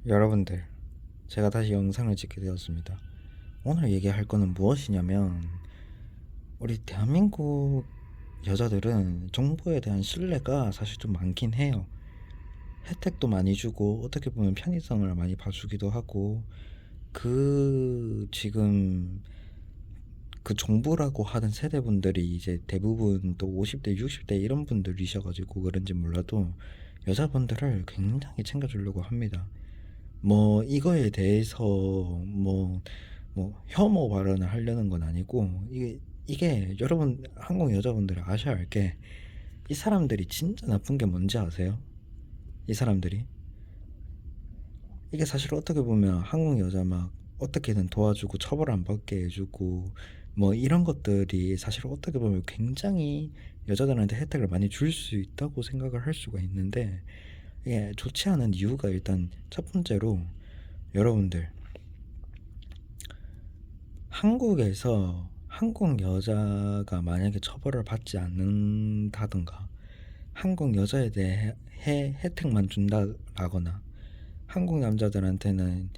여러분들, 제가 다시 영상을 찍게 되었습니다. 오늘 얘기할 거는 무엇이냐면, 우리 대한민국 여자들은 정부에 대한 신뢰가 사실 좀 많긴 해요. 혜택도 많이 주고, 어떻게 보면 편의성을 많이 봐주기도 하고, 지금 정부라고 하는 세대분들이 이제 대부분 또 50대, 60대 이런 분들이셔가지고 그런지 몰라도 여자분들을 굉장히 챙겨주려고 합니다. 뭐 이거에 대해서 혐오 발언을 하려는 건 아니고, 이게 여러분 한국 여자분들이 아셔야 할 게, 이 사람들이 진짜 나쁜 게 뭔지 아세요? 이 사람들이 이게 사실 어떻게 보면 한국 여자 막 어떻게든 도와주고 처벌 안 받게 해주고 뭐 이런 것들이 사실 어떻게 보면 굉장히 여자들한테 혜택을 많이 줄 수 있다고 생각을 할 수가 있는데, 이게 좋지 않은 이유가, 일단 첫 번째로, 여러분들 한국에서 한국 여자가 만약에 처벌을 받지 않는다든가, 한국 여자에 대해 혜택만 준다라거나, 한국 남자들한테는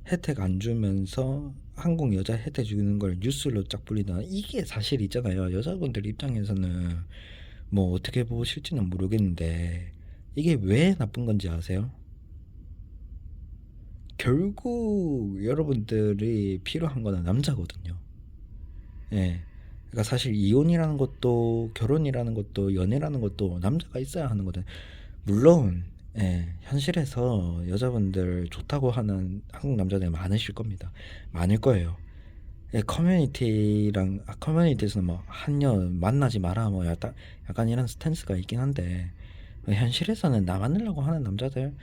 혜택 안 주면서 한국 여자 혜택 주는 걸 뉴스로 쫙 불리다, 이게 사실 있잖아요. 여자분들 입장에서는 뭐 어떻게 보실지는 모르겠는데, 이게 왜 나쁜 건지 아세요? 결국 여러분들이 필요한 거는 남자거든요. 예. 그러니까 사실 이혼이라는 것도, 결혼이라는 것도, 연애라는 것도 남자가 있어야 하는 거든. 물론 현실에서 여자분들 좋다고 하는 한국 남자들 많으실 겁니다. 많을 거예요. 커뮤니티에서는 뭐 한년 만나지 마라 뭐 약간 이런 스탠스가 있긴 한데, 현실에서는 나 만나려고 하는 남자들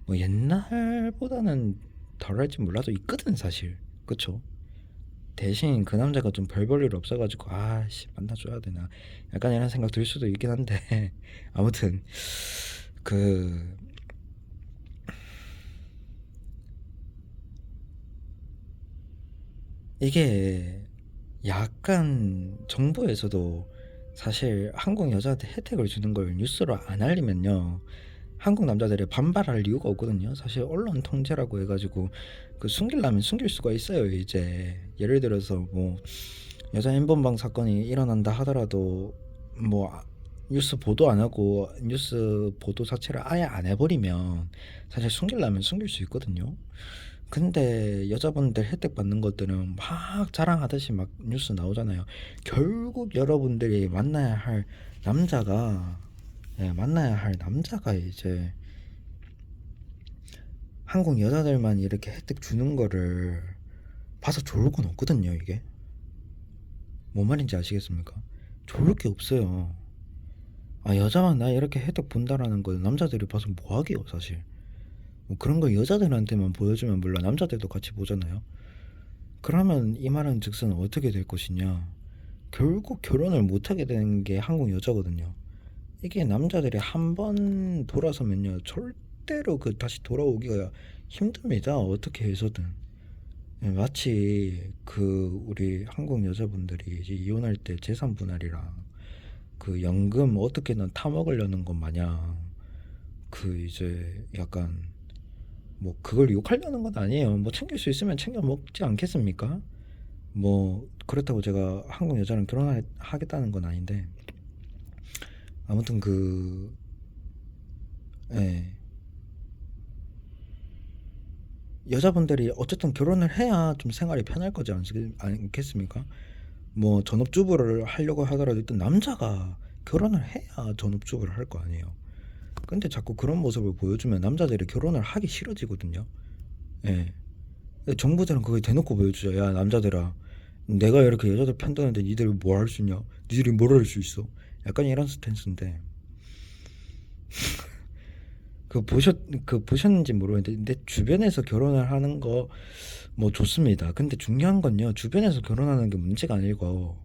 뭐 옛날보다는 덜할지 몰라도 있거든 사실. 그쵸? 대신 그 남자가 좀 별 볼 일 없어가지고, 아씨 만나줘야 되나, 약간 이런 생각 들 수도 있긴 한데 아무튼 그 이게 약간 정부에서도 사실 한국 여자한테 혜택을 주는 걸 뉴스로 안 알리면요, 한국 남자들이 반발할 이유가 없거든요. 사실 언론 통제라고 해가지고 숨기려면 숨길 수가 있어요. 이제 예를 들어서 뭐 여자 엠번방 사건이 일어난다 하더라도, 뭐 뉴스 보도 안 하고 뉴스 보도 자체를 아예 안 해버리면 사실 숨기려면 숨길 수 있거든요. 근데 여자분들 혜택 받는 것들은 막 자랑하듯이 막 뉴스 나오잖아요. 결국 여러분들이 만나야 할 남자가 이제 한국 여자들만 이렇게 혜택 주는 거를 봐서 좋을 건 없거든요. 이게 뭔 말인지 아시겠습니까? 좋을 게 없어요. 여자만 나 이렇게 혜택 본다라는 거 남자들이 봐서 뭐 하게요 사실. 뭐 그런 거 여자들한테만 보여주면 물론 남자들도 같이 보잖아요. 그러면 이 말은 즉슨 어떻게 될 것이냐, 결국 결혼을 못하게 되는 게 한국 여자거든요. 이게 남자들이 한 번 돌아서면요 절대로 다시 돌아오기가 힘듭니다. 어떻게 해서든. 마치 우리 한국 여자분들이 이제 이혼할 때 재산 분할이랑 연금 어떻게든 타먹으려는 것 마냥, 이제 약간 뭐 그걸 욕하려는 건 아니에요. 뭐 챙길 수 있으면 챙겨 먹지 않겠습니까? 뭐 그렇다고 제가 한국 여자랑 결혼하겠다는 건 아닌데, 아무튼 예, 여자분들이 어쨌든 결혼을 해야 좀 생활이 편할 거지 않겠습니까? 뭐 전업주부를 하려고 하더라도 일단 남자가 결혼을 해야 전업주부를 할 거 아니에요. 근데 자꾸 그런 모습을 보여주면 남자들이 결혼을 하기 싫어지거든요. 예. 정부들은 그걸 대놓고 보여주죠. 야 남자들아, 내가 이렇게 여자들 편드는데 니들이 뭘 할 수 있냐? 니들이 뭘 할 수 있어? 약간 이런 스탠스인데, 보셨는지 모르겠는데, 내 주변에서 결혼을 하는 거 뭐 좋습니다. 근데 중요한 건요, 주변에서 결혼하는 게 문제가 아니고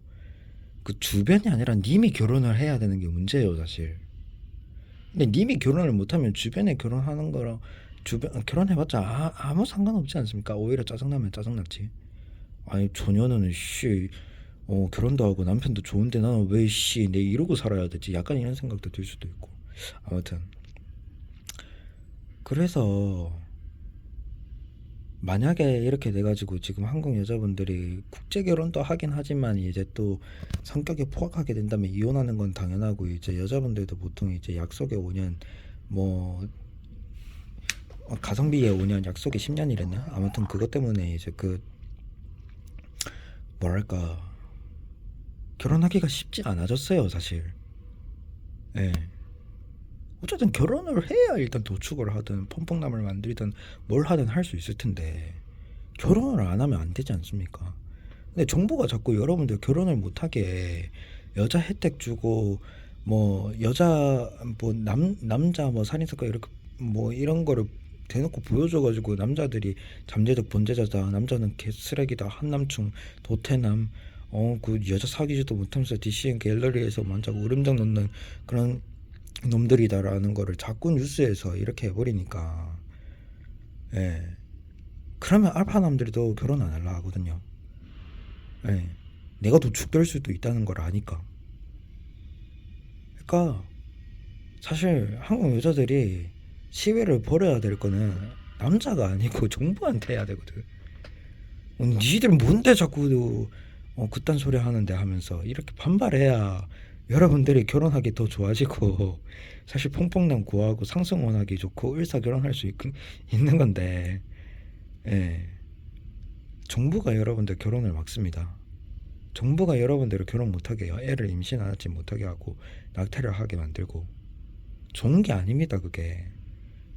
주변이 아니라 님이 결혼을 해야 되는 게 문제예요 사실. 근데 님이 결혼을 못하면 주변에 결혼하는 거랑, 결혼해봤자 아무 상관없지 않습니까? 오히려 짜증나면 짜증났지. 아니 조녀는 씨, 결혼도 하고 남편도 좋은데 나는 왜 씨 내 이러고 살아야 되지? 약간 이런 생각도 들 수도 있고. 아무튼 그래서 만약에 이렇게 돼 가지고 지금 한국 여자분들이 국제 결혼도 하긴 하지만 이제 또 성격이 포악하게 된다면 이혼하는 건 당연하고, 이제 여자분들도 보통 이제 약속에 5년, 뭐 가성비에 5년 약속에 10년이랬나? 아무튼 그것 때문에 이제 그 뭐랄까 결혼하기가 쉽지 않아졌어요, 사실. 예. 어쨌든 결혼을 해야 일단 도축을 하든 펌퐁남을 만들든 뭘 하든 할 수 있을 텐데 결혼을 안 하면 안 되지 않습니까? 근데 정부가 자꾸 여러분들 결혼을 못하게 여자 혜택 주고, 뭐 여자 뭐 남자 뭐 살인사건 이렇게 뭐 이런 거를 대놓고 보여줘가지고 남자들이 잠재적 범죄자다, 남자는 개쓰레기다, 한남충, 도태남, 그 여자 사귀지도 못하면서 DCN 갤러리에서 만자고 으름장 놓는 그런 놈들이다라는 거를 자꾸 뉴스에서 이렇게 해버리니까, 예, 그러면 알파남들도 결혼 안 하려 하거든요. 예, 내가 도축될 수도 있다는 걸 아니까. 그러니까 사실 한국 여자들이 시위를 벌여야 될 거는 남자가 아니고 정부한테 해야 되거든. 니들 뭔데 자꾸 그딴 소리 하는데 하면서 이렇게 반발해야 여러분들이 결혼하기 더 좋아지고, 사실 퐁퐁남 구하고 상승원하기 좋고 을사 결혼할 수 있는 건데, 예, 정부가 여러분들 결혼을 막습니다. 정부가 여러분들을 결혼 못하게 해요. 애를 임신하지 못하게 하고 낙태를 하게 만들고. 좋은 게 아닙니다, 그게.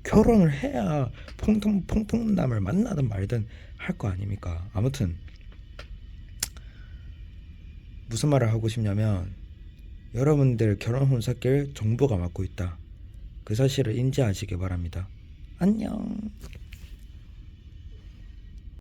결혼을 해야 퐁퐁남을 만나든 말든 할 거 아닙니까? 아무튼 무슨 말을 하고 싶냐면, 여러분들 결혼 혼사길 정부가 맡고 있다, 그 사실을 인지하시기 바랍니다. 안녕.